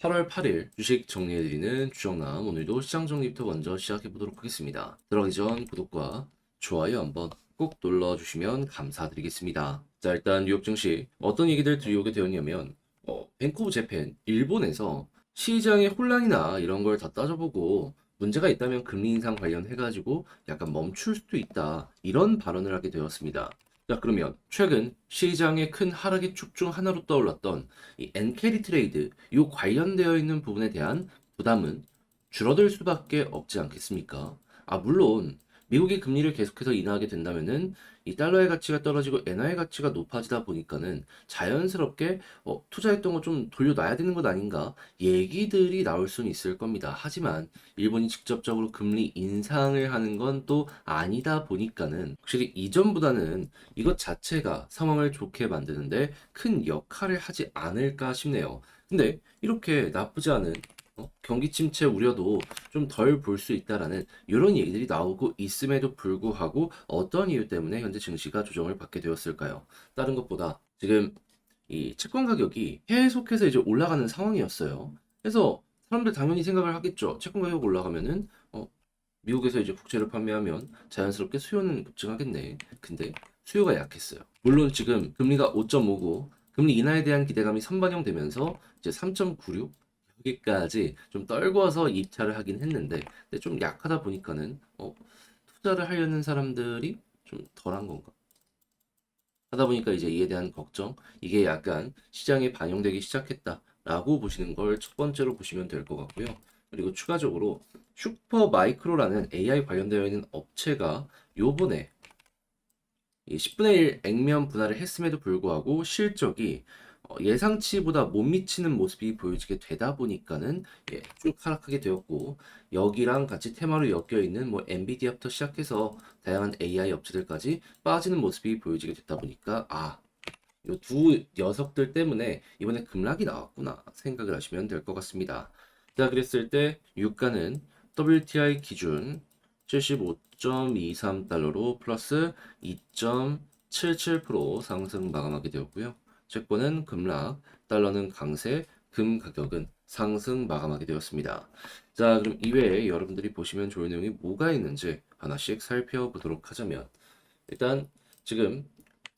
8월 8일 주식 정리해드리는 주정남, 오늘도 시장 정리부터 먼저 시작해보도록 하겠습니다. 들어가기 전 구독과 좋아요 한번 꼭 눌러주시면 감사드리겠습니다. 자, 일단 뉴욕 증시 어떤 얘기들 들려오게 되었냐면 뱅크 오브 재팬 일본에서 시장의 혼란이나 이런 걸 다 따져보고 문제가 있다면 금리 인상 관련해가지고 약간 멈출 수도 있다, 이런 발언을 하게 되었습니다. 자, 그러면 최근 시장의 큰 하락의 축 중 하나로 떠올랐던 이 엔캐리 트레이드, 요 관련되어 있는 부분에 대한 부담은 줄어들 수밖에 없지 않겠습니까? 물론 미국이 금리를 계속해서 인하하게 된다면은 이 달러의 가치가 떨어지고 엔화의 가치가 높아지다 보니까는 자연스럽게 투자했던 거 좀 돌려놔야 되는 것 아닌가 얘기들이 나올 수는 있을 겁니다. 하지만 일본이 직접적으로 금리 인상을 하는 건 또 아니다 보니까는 확실히 이전보다는 이것 자체가 상황을 좋게 만드는데 큰 역할을 하지 않을까 싶네요. 근데 이렇게 나쁘지 않은 경기 침체 우려도 좀 덜 볼 수 있다라는 이런 얘기들이 나오고 있음에도 불구하고 어떤 이유 때문에 현재 증시가 조정을 받게 되었을까요? 다른 것보다 지금 이 채권 가격이 계속해서 이제 올라가는 상황이었어요. 그래서 사람들 당연히 생각을 하겠죠. 채권 가격 올라가면은 미국에서 이제 국채를 판매하면 자연스럽게 수요는 급증하겠네. 근데 수요가 약했어요. 물론 지금 금리가 5.5고 금리 인하에 대한 기대감이 선반영되면서 이제 3.96 여기까지 좀 떨궈서 입찰을 하긴 했는데, 근데 좀 약하다 보니까는 투자를 하려는 사람들이 좀 덜한 건가? 하다 보니까 이제 이에 대한 걱정, 이게 약간 시장에 반영되기 시작했다라고 보시는 걸 첫 번째로 보시면 될 것 같고요. 그리고 추가적으로 슈퍼 마이크로라는 AI 관련되어 있는 업체가 요번에 이 10분의 1 액면 분할을 했음에도 불구하고 실적이 예상치보다 못 미치는 모습이 보여지게 되다 보니까는 쭉 하락하게 되었고, 여기랑 같이 테마로 엮여 있는 뭐 엔비디아부터 시작해서 다양한 AI 업체들까지 빠지는 모습이 보여지게 됐다 보니까 이 두 녀석들 때문에 이번에 급락이 나왔구나 생각을 하시면 될 것 같습니다. 자, 그랬을 때 유가는 WTI 기준 75.23달러로 플러스 2.77% 상승 마감하게 되었고요. 채권은 급락, 달러는 강세, 금 가격은 상승 마감하게 되었습니다. 자, 그럼 이외에 여러분들이 보시면 좋을 내용이 뭐가 있는지 하나씩 살펴보도록 하자면, 일단 지금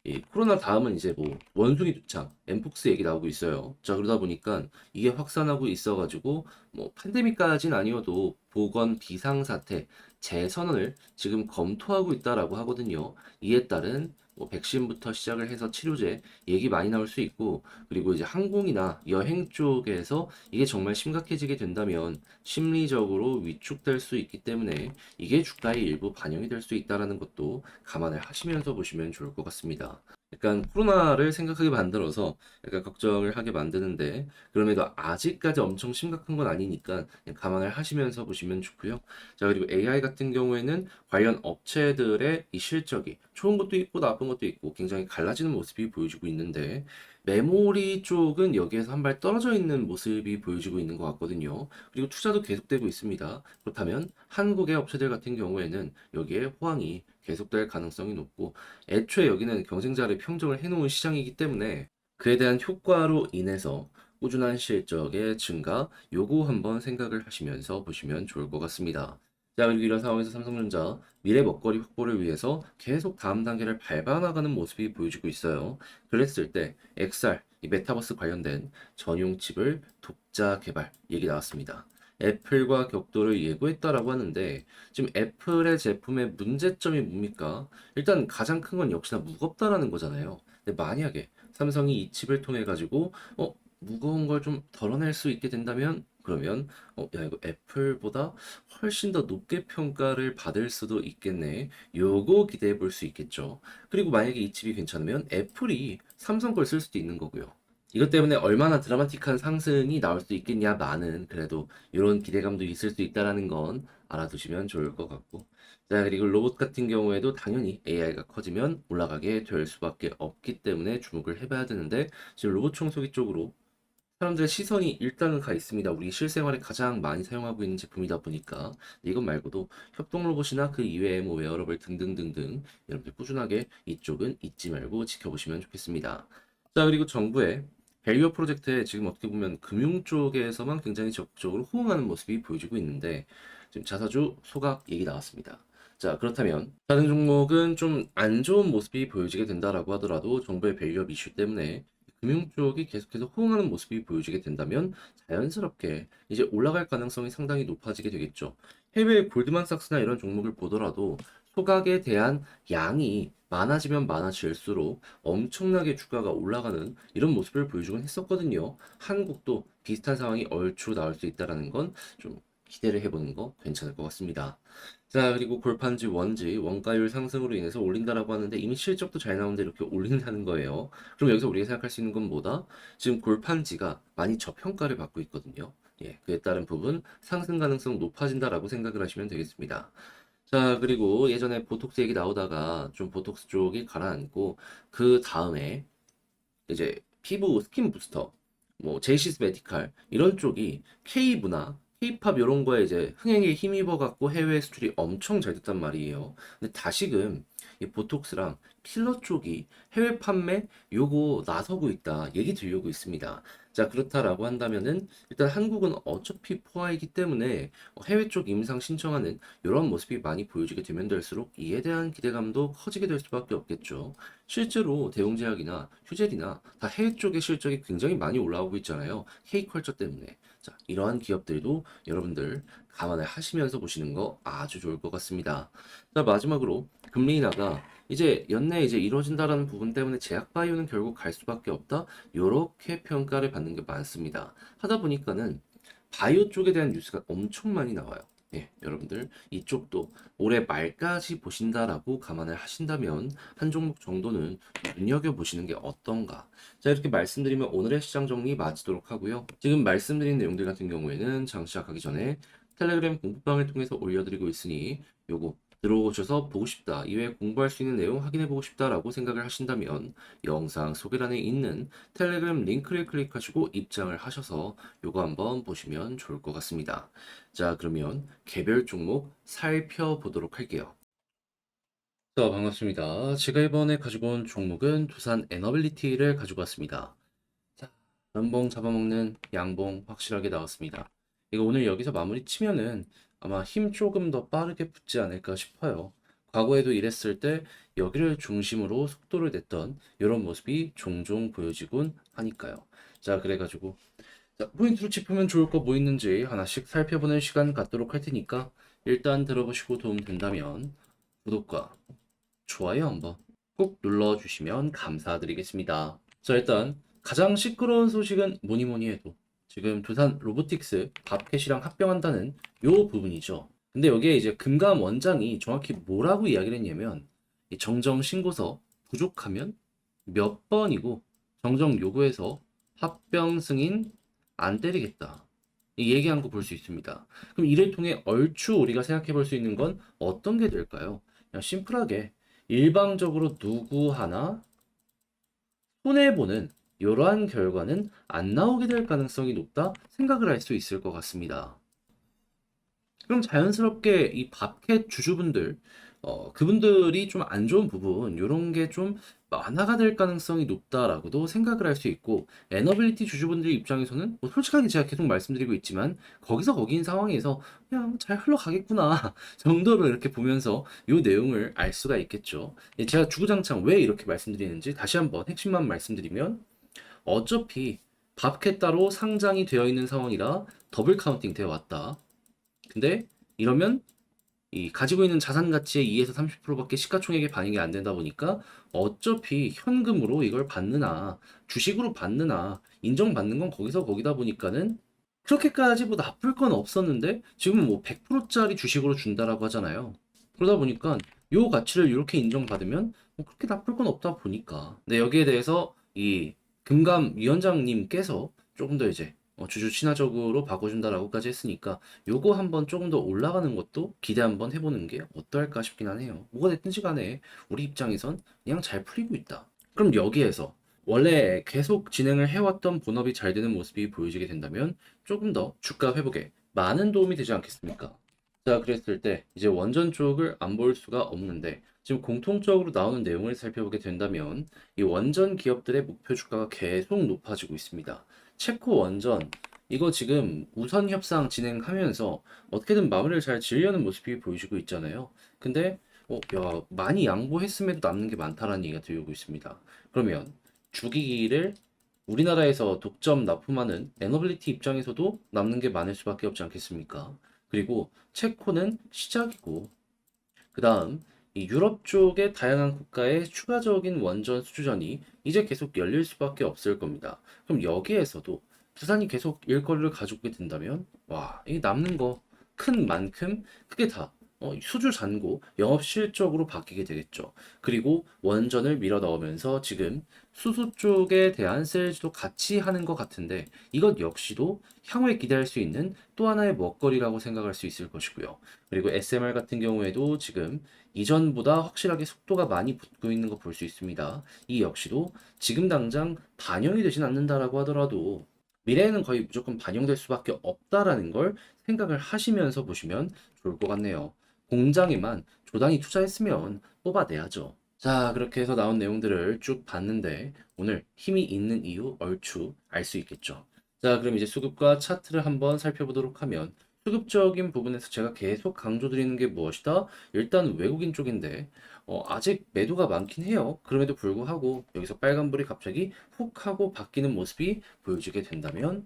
이 코로나 다음은 이제 뭐 원숭이 두창, 엠폭스 얘기 나오고 있어요. 자, 그러다 보니까 이게 확산하고 있어가지고 뭐 팬데믹까지는 아니어도 보건 비상사태 재선언을 지금 검토하고 있다라고 하거든요. 이에 따른 뭐 백신부터 시작을 해서 치료제 얘기 많이 나올 수 있고, 그리고 이제 항공이나 여행 쪽에서 이게 정말 심각해지게 된다면 심리적으로 위축될 수 있기 때문에 이게 주가에 일부 반영이 될 수 있다라는 것도 감안을 하시면서 보시면 좋을 것 같습니다. 약간 코로나를 생각하게 만들어서 약간 걱정을 하게 만드는데, 그럼에도 아직까지 엄청 심각한 건 아니니까 그냥 감안을 하시면서 보시면 좋고요. 자, 그리고 AI 같은 경우에는 관련 업체들의 이 실적이 좋은 것도 있고 나쁜 것도 있고 굉장히 갈라지는 모습이 보여지고 있는데, 메모리 쪽은 여기에서 한 발 떨어져 있는 모습이 보여지고 있는 것 같거든요. 그리고 투자도 계속되고 있습니다. 그렇다면 한국의 업체들 같은 경우에는 여기에 호황이 계속될 가능성이 높고, 애초에 여기는 경쟁자를 평정을 해놓은 시장이기 때문에 그에 대한 효과로 인해서 꾸준한 실적의 증가, 요거 한번 생각을 하시면서 보시면 좋을 것 같습니다. 자, 그리고 이런 상황에서 삼성전자 미래 먹거리 확보를 위해서 계속 다음 단계를 밟아 나가는 모습이 보여지고 있어요. 그랬을 때 XR, 이 메타버스 관련된 전용 칩을 독자 개발 얘기 나왔습니다. 애플과 격도를 예고했다라고 하는데, 지금 애플의 제품의 문제점이 뭡니까? 일단 가장 큰 건 역시나 무겁다라는 거잖아요. 근데 만약에 삼성이 이 칩을 통해 가지고 무거운 걸 좀 덜어낼 수 있게 된다면, 그러면 야, 이거 애플보다 훨씬 더 높게 평가를 받을 수도 있겠네. 요거 기대해 볼 수 있겠죠. 그리고 만약에 이 칩이 괜찮으면 애플이 삼성 걸 쓸 수도 있는 거고요. 이것 때문에 얼마나 드라마틱한 상승이 나올 수 있겠냐마는, 그래도 이런 기대감도 있을 수 있다라는 건 알아두시면 좋을 것 같고. 자, 그리고 로봇 같은 경우에도 당연히 AI가 커지면 올라가게 될 수밖에 없기 때문에 주목을 해봐야 되는데, 지금 로봇 청소기 쪽으로 사람들의 시선이 일단은 가 있습니다. 우리 실생활에 가장 많이 사용하고 있는 제품이다 보니까. 이것 말고도 협동 로봇이나 그 이외에 뭐 웨어러블 등등등등 여러분들 꾸준하게 이쪽은 잊지 말고 지켜보시면 좋겠습니다. 자, 그리고 정부의 밸류업 프로젝트에 지금 어떻게 보면 금융 쪽에서만 굉장히 적극적으로 호응하는 모습이 보여지고 있는데 지금 자사주 소각 얘기 나왔습니다. 자, 그렇다면 다른 종목은 좀 안 좋은 모습이 보여지게 된다라고 하더라도 정부의 밸류업 이슈 때문에 금융 쪽이 계속해서 호응하는 모습이 보여지게 된다면 자연스럽게 이제 올라갈 가능성이 상당히 높아지게 되겠죠. 해외 골드만삭스나 이런 종목을 보더라도 소각에 대한 양이 많아지면 많아질수록 엄청나게 주가가 올라가는 이런 모습을 보여주곤 했었거든요. 한국도 비슷한 상황이 얼추 나올 수 있다는 건 좀 기대를 해보는 거 괜찮을 것 같습니다. 자, 그리고 골판지 원지 원가율 상승으로 인해서 올린다라고 하는데 이미 실적도 잘 나오는데 이렇게 올린다는 거예요. 그럼 여기서 우리가 생각할 수 있는 건 뭐다? 지금 골판지가 많이 저평가를 받고 있거든요. 예, 그에 따른 부분 상승 가능성 높아진다라고 생각을 하시면 되겠습니다. 자, 그리고 예전에 보톡스 얘기 나오다가 좀 보톡스 쪽이 가라앉고 그 다음에 이제 피부 스킨 부스터, 뭐 제이시스 메디칼 이런 쪽이 K문화, K팝 이런 거에 이제 흥행에 힘입어 갖고 해외 수출이 엄청 잘 됐단 말이에요. 근데 다시금 이 보톡스랑 필러 쪽이 해외 판매 요거 나서고 있다 얘기 들려오고 있습니다. 자, 그렇다라고 한다면은 일단 한국은 어차피 포화이기 때문에 해외 쪽 임상 신청하는 이런 모습이 많이 보여지게 되면 될수록 이에 대한 기대감도 커지게 될 수밖에 없겠죠. 실제로 대웅제약이나 휴젤이나 다 해외 쪽의 실적이 굉장히 많이 올라오고 있잖아요. K컬처 때문에. 자, 이러한 기업들도 여러분들 감안을 하시면서 보시는 거 아주 좋을 것 같습니다. 자, 마지막으로 금리 인하가 이제 연내에 이제 이루어진다라는 부분 때문에 제약바이오는 결국 갈 수밖에 없다. 요렇게 평가를 받는 게 많습니다. 하다 보니까는 바이오 쪽에 대한 뉴스가 엄청 많이 나와요. 예, 여러분들 이쪽도 올해 말까지 보신다라고 감안을 하신다면 한 종목 정도는 눈여겨보시는 게 어떤가. 자, 이렇게 말씀드리면 오늘의 시장 정리 마치도록 하고요. 지금 말씀드린 내용들 같은 경우에는 장 시작하기 전에 텔레그램 공부방을 통해서 올려드리고 있으니 요거 들어오셔서 보고 싶다, 이외에 공부할 수 있는 내용 확인해 보고 싶다라고 생각을 하신다면 영상 소개란에 있는 텔레그램 링크를 클릭하시고 입장을 하셔서 요거 한번 보시면 좋을 것 같습니다. 자, 그러면 개별 종목 살펴보도록 할게요. 자, 반갑습니다. 제가 이번에 가지고 온 종목은 두산 에너빌리티를 가지고 왔습니다. 자, 연봉 잡아먹는 양봉 확실하게 나왔습니다. 이거 오늘 여기서 마무리 치면은 아마 힘 조금 더 빠르게 붙지 않을까 싶어요. 과거에도 이랬을 때 여기를 중심으로 속도를 냈던 이런 모습이 종종 보여지곤 하니까요. 자, 그래가지고 자, 포인트로 짚으면 좋을 거 뭐 있는지 하나씩 살펴보는 시간 갖도록 할 테니까 일단 들어보시고 도움 된다면 구독과 좋아요 한번 꼭 눌러주시면 감사드리겠습니다. 자, 일단 가장 시끄러운 소식은 뭐니 뭐니 해도 지금 두산 로보틱스 밥캣이랑 합병한다는 요 부분이죠. 근데 여기에 이제 금감 원장이 정확히 뭐라고 이야기를 했냐면 이 정정 신고서 부족하면 몇 번이고 정정 요구해서 합병 승인 안 때리겠다. 이 얘기한 거 볼 수 있습니다. 그럼 이를 통해 얼추 우리가 생각해 볼 수 있는 건 어떤 게 될까요? 그냥 심플하게 일방적으로 누구 하나 손해보는 이러한 결과는 안 나오게 될 가능성이 높다 생각을 할 수 있을 것 같습니다. 그럼 자연스럽게 이 밥캣 주주분들, 그분들이 좀 안 좋은 부분, 요런 게 좀 완화가 될 가능성이 높다라고도 생각을 할 수 있고, 에너빌리티 주주분들 입장에서는, 뭐 솔직하게 제가 계속 말씀드리고 있지만, 거기서 거기인 상황에서 그냥 잘 흘러가겠구나, 정도로 이렇게 보면서 요 내용을 알 수가 있겠죠. 예, 제가 주구장창 왜 이렇게 말씀드리는지 다시 한번 핵심만 말씀드리면, 어차피 밥캣 따로 상장이 되어 있는 상황이라 더블 카운팅 되어 왔다. 근데 이러면 이 가지고 있는 자산 가치의 2에서 30%밖에 시가총액에 반영이 안 된다 보니까 어차피 현금으로 이걸 받느나 주식으로 받느나 인정받는 건 거기서 거기다 보니까는 그렇게까지 뭐 나쁠 건 없었는데 지금은 뭐 100%짜리 주식으로 준다라고 하잖아요. 그러다 보니까 요 가치를 이렇게 인정받으면 뭐 그렇게 나쁠 건 없다 보니까. 근데 여기에 대해서 이 금감 위원장님께서 조금 더 이제 주주 친화적으로 바꿔준다라고까지 했으니까 요거 한번 조금 더 올라가는 것도 기대 한번 해보는 게 어떨까 싶긴 하네요. 뭐가 됐든지 간에 우리 입장에선 그냥 잘 풀리고 있다. 그럼 여기에서 원래 계속 진행을 해왔던 본업이 잘 되는 모습이 보여지게 된다면 조금 더 주가 회복에 많은 도움이 되지 않겠습니까? 자, 그랬을 때 이제 원전 쪽을 안 볼 수가 없는데 지금 공통적으로 나오는 내용을 살펴보게 된다면 이 원전 기업들의 목표 주가가 계속 높아지고 있습니다. 체코 원전 이거 지금 우선 협상 진행하면서 어떻게든 마무리를 잘 지으려는 모습이 보여지고 있잖아요. 근데 야, 많이 양보했음에도 남는 게 많다라는 얘기가 들리고 있습니다. 그러면 주기기를 우리나라에서 독점 납품하는 에너빌리티 입장에서도 남는 게 많을 수밖에 없지 않겠습니까? 그리고 체코는 시작이고, 그 다음 이 유럽 쪽의 다양한 국가의 추가적인 원전 수주전이 이제 계속 열릴 수밖에 없을 겁니다. 그럼 여기에서도 부산이 계속 일거리를 가져오게 된다면, 와, 이 남는 거 큰 만큼 그게 다 수주 잔고 영업 실적으로 바뀌게 되겠죠. 그리고 원전을 밀어 넣으면서 지금 수소 쪽에 대한 세일즈도 같이 하는 것 같은데 이것 역시도 향후에 기대할 수 있는 또 하나의 먹거리라고 생각할 수 있을 것이고요. 그리고 SMR 같은 경우에도 지금 이전보다 확실하게 속도가 많이 붙고 있는 거 볼 수 있습니다. 이 역시도 지금 당장 반영이 되진 않는다라고 하더라도 미래에는 거의 무조건 반영될 수밖에 없다라는 걸 생각을 하시면서 보시면 좋을 것 같네요. 공장에만 조단위 투자했으면 뽑아내야죠. 자, 그렇게 해서 나온 내용들을 쭉 봤는데 오늘 힘이 있는 이유 얼추 알 수 있겠죠. 자, 그럼 이제 수급과 차트를 한번 살펴보도록 하면 수급적인 부분에서 제가 계속 강조드리는 게 무엇이다? 일단 외국인 쪽인데 아직 매도가 많긴 해요. 그럼에도 불구하고 여기서 빨간불이 갑자기 훅 하고 바뀌는 모습이 보여지게 된다면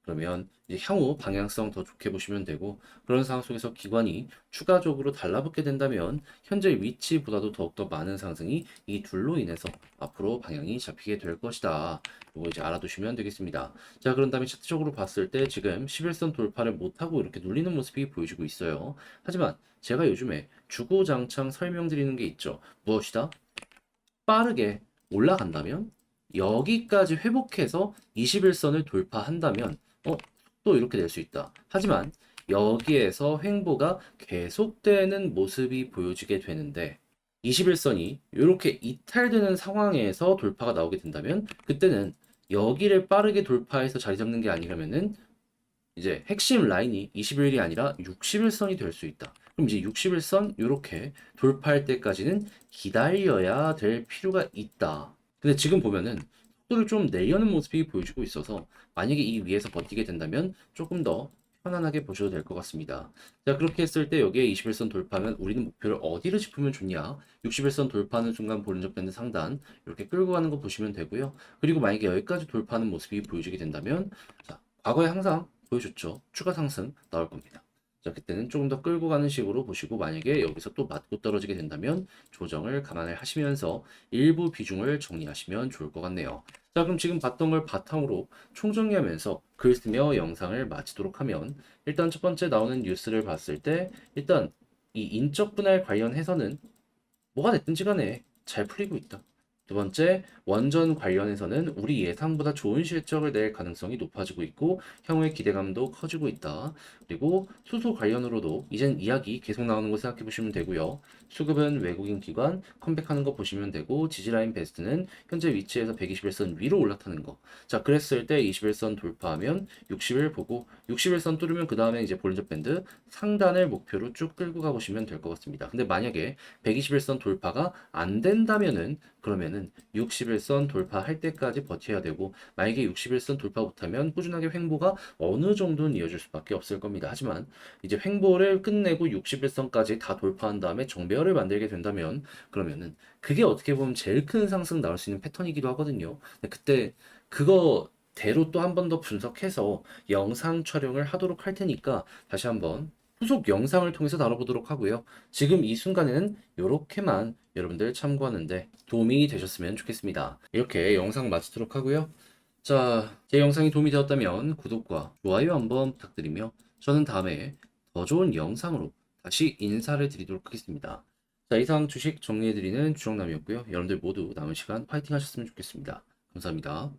그러면 이제 향후 방향성 더 좋게 보시면 되고 그런 상황 속에서 기관이 추가적으로 달라붙게 된다면 현재 위치보다도 더욱더 많은 상승이 이 둘로 인해서 앞으로 방향이 잡히게 될 것이다. 이거 이제 알아두시면 되겠습니다. 자, 그런 다음에 차트적으로 봤을 때 지금 11선 돌파를 못하고 이렇게 눌리는 모습이 보여지고 있어요. 하지만 제가 요즘에 주구장창 설명드리는 게 있죠. 무엇이다? 빠르게 올라간다면 여기까지 회복해서 21선을 돌파한다면 또 이렇게 될 수 있다. 하지만 여기에서 횡보가 계속되는 모습이 보여지게 되는데 21선이 이렇게 이탈되는 상황에서 돌파가 나오게 된다면 그때는 여기를 빠르게 돌파해서 자리 잡는 게 아니라면은 이제 핵심 라인이 21이 아니라 61선이 될 수 있다. 그럼 이제 61선 이렇게 돌파할 때까지는 기다려야 될 필요가 있다. 근데 지금 보면은 속도를 좀 내려는 모습이 보여주고 있어서 만약에 이 위에서 버티게 된다면 조금 더 편안하게 보셔도 될 것 같습니다. 자, 그렇게 했을 때 여기에 21선 돌파하면 우리는 목표를 어디를 짚으면 좋냐? 61선 돌파하는 순간 보른쪽 밴드 상단 이렇게 끌고 가는 거 보시면 되고요. 그리고 만약에 여기까지 돌파하는 모습이 보여지게 된다면 자, 과거에 항상 보여줬죠. 추가 상승 나올 겁니다. 자, 그때는 조금 더 끌고 가는 식으로 보시고 만약에 여기서 또 맞고 떨어지게 된다면 조정을 감안을 하시면서 일부 비중을 정리하시면 좋을 것 같네요. 자, 그럼 지금 봤던 걸 바탕으로 총정리하면서 글 쓰며 영상을 마치도록 하면 일단 첫 번째 나오는 뉴스를 봤을 때 일단 이 인적 분할 관련해서는 뭐가 됐든지 간에 잘 풀리고 있다. 두 번째, 원전 관련해서는 우리 예상보다 좋은 실적을 낼 가능성이 높아지고 있고 향후의 기대감도 커지고 있다. 그리고 수소 관련으로도 이젠 이야기 계속 나오는 거 생각해 보시면 되고요. 수급은 외국인 기관 컴백하는 거 보시면 되고 지지라인 베스트는 현재 위치에서 121선 위로 올라타는 거. 자, 그랬을 때 21선 돌파하면 60을 보고 61선 뚫으면 그 다음에 이제 볼린저 밴드 상단을 목표로 쭉 끌고 가보시면 될 것 같습니다. 근데 만약에 121선 돌파가 안 된다면은 그러면은 61선 돌파할 때까지 버텨야 되고 만약에 61선 돌파 못하면 꾸준하게 횡보가 어느 정도는 이어질 수밖에 없을 겁니다. 하지만 이제 횡보를 끝내고 61선까지 다 돌파한 다음에 정배열을 만들게 된다면 그러면은 그게 어떻게 보면 제일 큰 상승 나올 수 있는 패턴이기도 하거든요. 근데 그때 그거 대로 또 한 번 더 분석해서 영상 촬영을 하도록 할 테니까 다시 한번 후속 영상을 통해서 다뤄보도록 하고요. 지금 이 순간에는 이렇게만 여러분들 참고하는데 도움이 되셨으면 좋겠습니다. 이렇게 영상 마치도록 하고요. 자, 제 영상이 도움이 되었다면 구독과 좋아요 한번 부탁드리며 저는 다음에 더 좋은 영상으로 다시 인사를 드리도록 하겠습니다. 자, 이상 주식 정리해드리는 주정남이었고요. 여러분들 모두 남은 시간 파이팅 하셨으면 좋겠습니다. 감사합니다.